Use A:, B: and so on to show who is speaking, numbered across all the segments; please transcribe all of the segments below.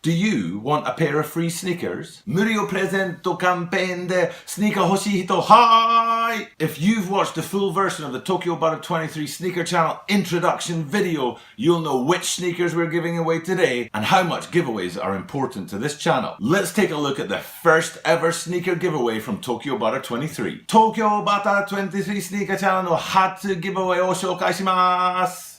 A: Do you want a pair of free sneakers? 無料プレゼントキャンペーンでスニーカー欲しい人、はーい! If you've watched the full version of the Tokyo Butter 23 Sneaker Channel introduction video, you'll know which sneakers we're giving away today and how much giveaways are important to this channel. Let's take a look at the first ever sneaker giveaway from Tokyo Butter 23. Tokyo Butter 23 Sneaker Channel の初ギブアウェイを紹介します。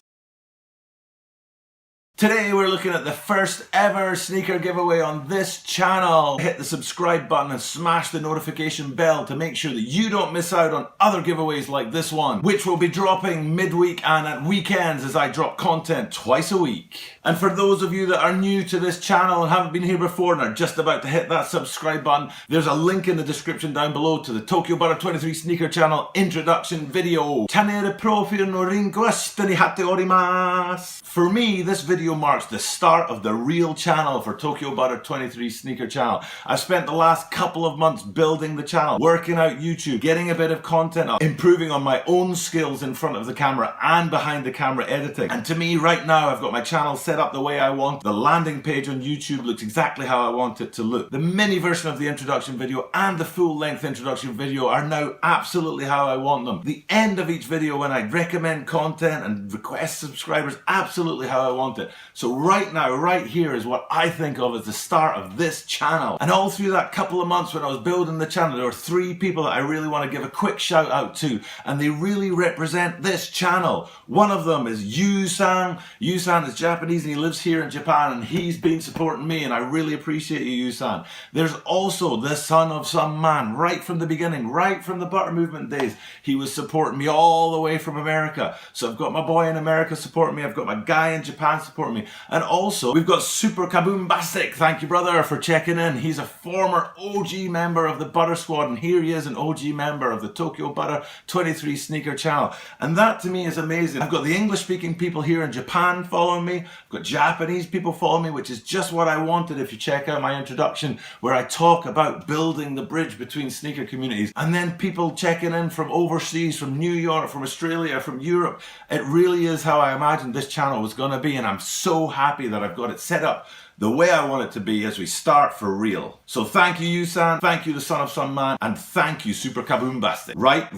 A: Today we're looking at the first ever sneaker giveaway on this channel. Hit the subscribe button and smash the notification bell to make sure that you don't miss out on other giveaways like this one, which will be dropping midweek and at weekends as I drop content twice a week. And for those of you that are new to this channel and haven't been here before and are just about to hit that subscribe button, there's a link in the description down below to the Tokyo Butter 23 Sneaker Channel introduction video. チャンネルプロフィールのリンクは下に貼っております。For me, this video marks the start of the real channel for Tokyo Butter 23 Sneaker Channel. I've spent the last couple of months building the channel, working out YouTube, getting a bit of content up, improving on my own skills in front of the camera and behind the camera editing. And to me right now, I've got my channel set up the way I want. The landing page on YouTube looks exactly how I want it to look. The mini version of the introduction video and the full length introduction video are now absolutely how I want them. The end of each video when I recommend content and request subscribers, absolutely how I want it. So right now, right here is what I think of as the start of this channel. And all through that couple of months when I was building the channel, there were three people that I really want to give a quick shout out to, and they really represent this channel. One of them is Yu-san. Yu-san is Japanese and he lives here in Japan, and he's been supporting me, and I really appreciate you, Yu-san. There's also the son of some man, right from the beginning, right from the Butter Movement days. He was supporting me all the way from America. So I've got my boy in America supporting me, I've got my guy in Japan supporting me, and also we've got Super Kaboombastic. Thank you, brother, for checking in. He's a former OG member of the Butter Squad, and here he is, an OG member of the Tokyo Butter 23 Sneaker Channel, and that to me is amazing. I've got the English speaking people here in Japan following me, I've got Japanese people following me, which is just what I wanted. If you check out my introduction where I talk about building the bridge between sneaker communities, and then people checking in from overseas, from New York, from Australia, from Europe. It really is how I imagined this channel was going to be, and I'm so happy that I've got it set up the way I want it to be as we start for real. So thank you, Yu-san, thank you, the son of some man, and thank you, Super Kaboombastic. Right.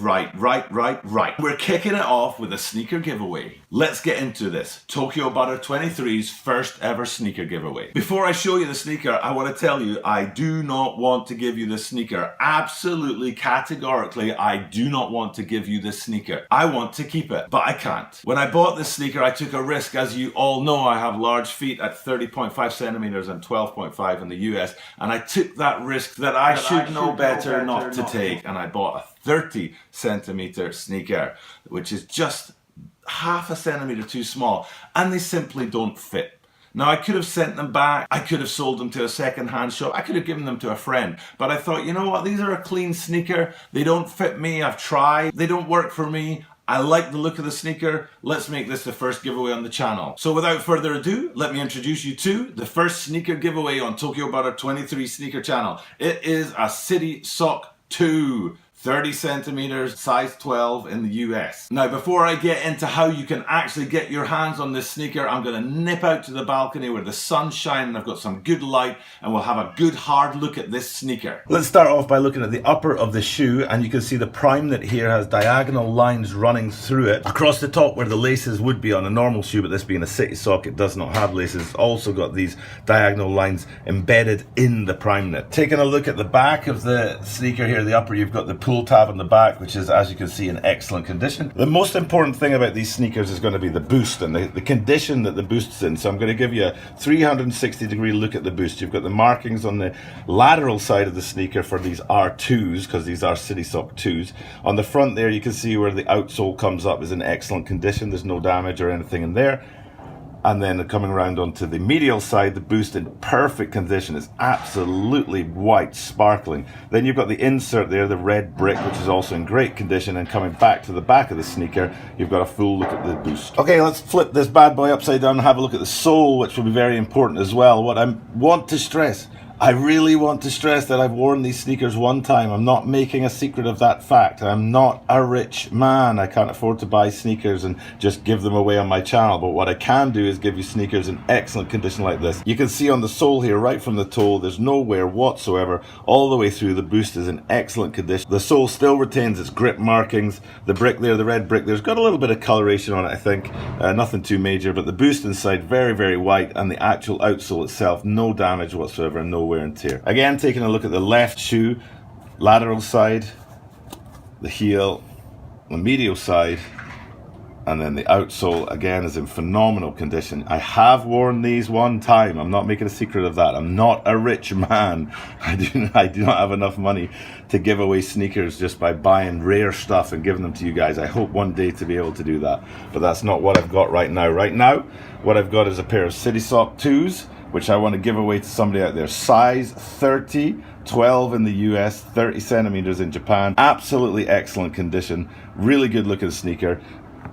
A: We're kicking it off with a sneaker giveaway. Let's get into this. Tokyo Butter 23's first ever sneaker giveaway. Before I show you the sneaker, I want to tell you, I do not want to give you this sneaker. Absolutely, categorically, I do not want to give you this sneaker. I want to keep it, but I can't. When I bought this sneaker, I took a risk. As you all know, I have large feet at 30.5 centimeters and 12.5 in the US, and I took that risk that I should know better not to take, and I bought a 30 centimeter sneaker, which is just half a centimeter too small, and they simply don't fit. Now, I could have sent them back, I could have sold them to a second-hand shop, I could have given them to a friend, but I thought, you know what, these are a clean sneaker, they don't fit me, I've tried, they don't work for me, I like the look of the sneaker, let's make this the first giveaway on the channel. So without further ado, let me introduce you to the first sneaker giveaway on Tokyo Butter 23 Sneaker Channel. It is a City Sock 2. 30 centimeters, size 12 in the US. Now, before I get into how you can actually get your hands on this sneaker, I'm gonna nip out to the balcony where the sun's shining, I've got some good light, and we'll have a good hard look at this sneaker. Let's start off by looking at the upper of the shoe, and you can see the prime knit here has diagonal lines running through it. Across the top where the laces would be on a normal shoe, but this being a City Sock, it does not have laces. It's also got these diagonal lines embedded in the prime knit. Taking a look at the back of the sneaker here, the upper, you've got the pull tab on the back, which is, as you can see, in excellent condition. The most important thing about these sneakers is going to be the boost and the condition that the boost's in. So I'm going to give you a 360-degree look at the boost. You've got the markings on the lateral side of the sneaker for these R2s, because these are City Sock 2s. On the front there, you can see where the outsole comes up is in excellent condition. There's no damage or anything in there. And then coming around onto the medial side, the boost in perfect condition is absolutely white, sparkling. Then you've got the insert there, the red brick, which is also in great condition. And coming back to the back of the sneaker, you've got a full look at the boost. Okay, let's flip this bad boy upside down and have a look at the sole, which will be very important as well. What I want to stress, I really want to stress that I've worn these sneakers one time. I'm not making a secret of that fact. I'm not a rich man. I can't afford to buy sneakers and just give them away on my channel. But what I can do is give you sneakers in excellent condition like this. You can see on the sole here, right from the toe, there's no wear whatsoever. All the way through, the boost is in excellent condition. The sole still retains its grip markings. The brick there, the red brick there's got a little bit of coloration on it, I think. Nothing too major, but the boost inside, very, very white. And the actual outsole itself, no damage whatsoever, no wear and tear. Again, taking a look at the left shoe, lateral side, the heel, the medial side, and then the outsole again is in phenomenal condition. I have worn these one time. I'm not making a secret of that. I'm not a rich man. I do not have enough money to give away sneakers just by buying rare stuff and giving them to you guys. I hope one day to be able to do that, but that's not what I've got right now. Right now, what I've got is a pair of City Sock 2s, which I want to give away to somebody out there. Size 30, 12 in the US, 30 centimeters in Japan. Absolutely excellent condition. Really good looking sneaker.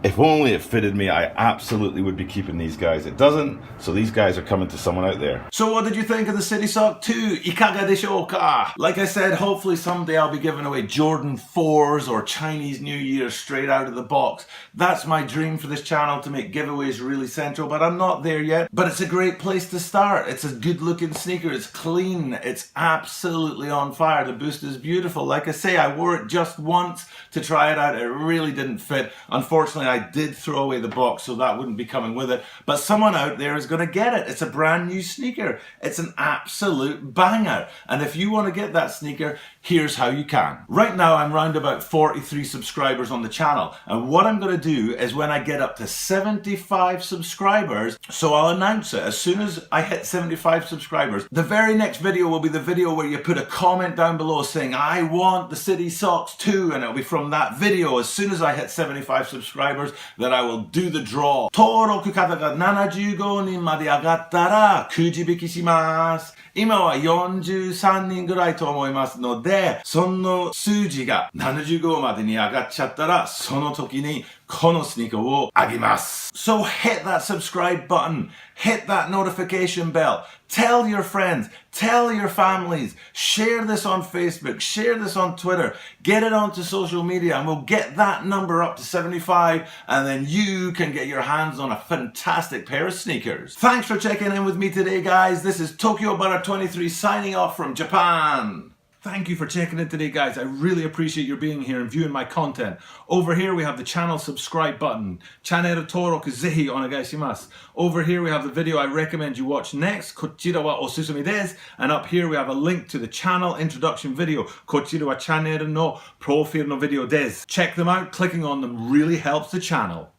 A: If only it fitted me, I absolutely would be keeping these guys. It doesn't, so these guys are coming to someone out there. So what did you think of the City Sock 2? Ikaga desho ka? Like I said, hopefully someday I'll be giving away Jordan 4s or Chinese New Year straight out of the box. That's my dream for this channel, to make giveaways really central, but I'm not there yet. But it's a great place to start. It's a good looking sneaker, it's clean, it's absolutely on fire. The boost is beautiful. Like I say, I wore it just once to try it out. It really didn't fit. Unfortunately, I did throw away the box, so that wouldn't be coming with it. But someone out there is going to get it. It's a brand new sneaker. It's an absolute banger. And if you want to get that sneaker, here's how you can. Right now, I'm around about 43 subscribers on the channel. And what I'm going to do is when I get up to 75 subscribers, so I'll announce it as soon as I hit 75 subscribers. The very next video will be the video where you put a comment down below saying, I want the City Socks 2, and it'll be from that video. As soon as I hit 75 subscribers, that I will do the draw. 登録方が75人まで上がったらくじ引きします。今は43人ぐらいと思いますので、その数字が75までに上がっちゃったら、その時にこのスニーカーをあげます。So hit that subscribe button, hit that notification bell, tell your friends, tell your families, share this on Facebook, share this on Twitter, get it onto social media, and we'll get that number up to 75, and then you can get your hands on a fantastic pair of sneakers. Thanks for checking in with me today, guys. This is Tokyo Butter 23 signing off from Japan. Thank you for checking in today, guys. I really appreciate your being here and viewing my content. Over here we have the channel subscribe button. Channel登録ぜひお願いします. Over here we have the video I recommend you watch next. こちらはおすすめです. And up here we have a link to the channel introduction video. こちらはチャンネルのプロフィールのvideoです. Check them out. Clicking on them really helps the channel.